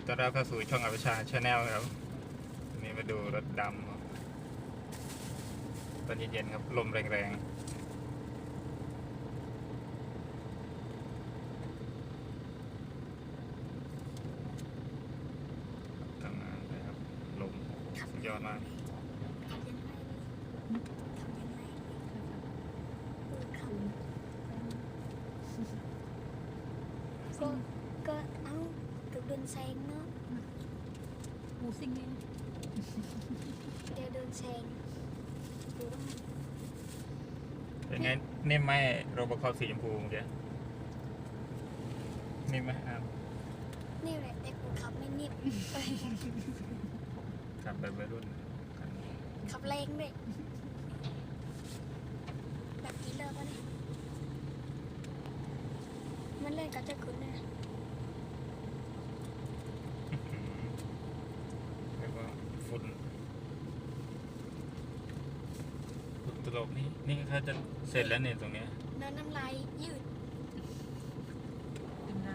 ต้อนรับเข้าสู่ช่องอภิชาชาแนลครับวันนี้มาดูรถดำตอนเย็นๆครับลมแรงๆทำงานเลยครับลมสุดยอดมากก็เอาถูกโดนแซงเนาะ หมูซิงเอง เดี๋ยวโดนแซงดูว่า เป็นไงนิ่มไหมโรบอคอลสีชมพูเมื่อกี้นิ่มไหมครับ นี่แหละแต่กูขับไม่นิ่ม ขับแบบวัยรุ่นกัน ขับแรงด้วยแบบนี้เลยปะเนี่ยมันเล่นกับเจ้าคุณเนี่ย เรียกว่าฝุ่นตลบนี่เขาจะเสร็จแล้วเนี่ยตรงเนี้ย เนินน้ำลายยืด ดื่มน้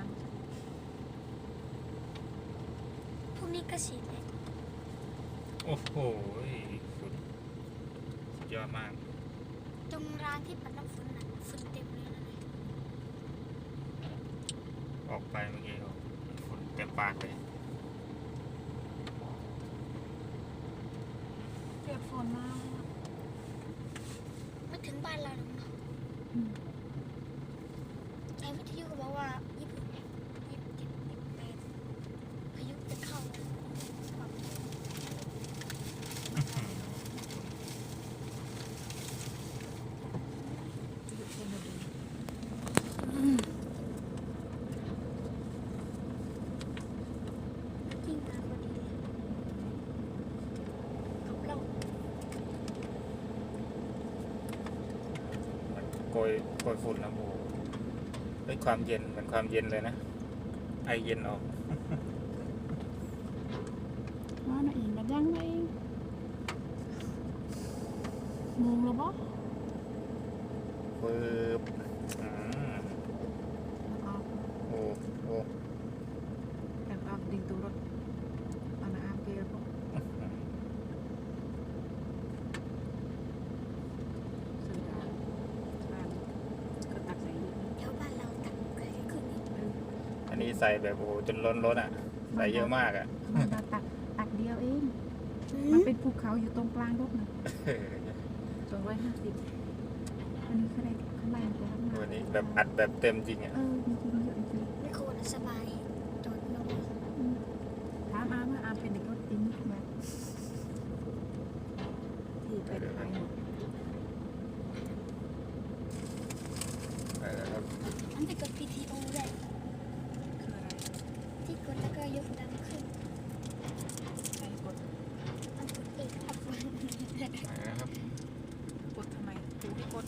พวกนี้ก็ฉีดเลย โอ้โหฝุ่นสุดยอดมาก ตรงร้านที่ปัดน้ำฝนน่ะฝุ่นเต็มเลยนะเนี่ย ออกไปเมื่อกี้ฝุ่นเต็มปากเลย ำเปียกฝนมาก มาถึงบ้านเราแล้วเนาะไอ้วิทยุก็บอกว่า27 28พายุจะเข้าแล้วแบบ อยู่เชนบุรี ยิ่งมาพอดีเลยกับเรา มันโกยฝุ่นนะโอ้โหด้วยความเย็นเหมือนความเย็นเลยนะ ไอเย็นออก ว่าน่ะเองมันยังไงงงแล้วบ่ ปึ๊บออก โอ้โห แต่ออกดิ่งตัวรถอันนั้นอาเปียกสื่อดาวบ้านก็ตักใส่ลูก แถวบ้านเราตักไก่ขึ้นนี่ อันนี้ใส่แบบโอ้โหจนล้นรถอ่ะ ใส่เยอะมากอ่ะ มันจะตักเดียวเองมันเป็นภูเขาอยู่ตรงกลางรถนะ250อันนี้เขาได้ข้างล่างแล้วมา วันนี้แบบอัดแบบเต็มจริงอ่ะ จริงๆเยอะจริง ไม่ควรสบายจนลง ถามอาว่าอาเป็นเด็กรถจริงไหมที่ไปขายหมด ไปแล้วครับ อันที่กด PTO ได้ คืออะไร ที่กดแล้วก็ยกดังขึ้น ใครกด อันกดเองครับ ไปแล้วครับ กดทำไมกูที่กด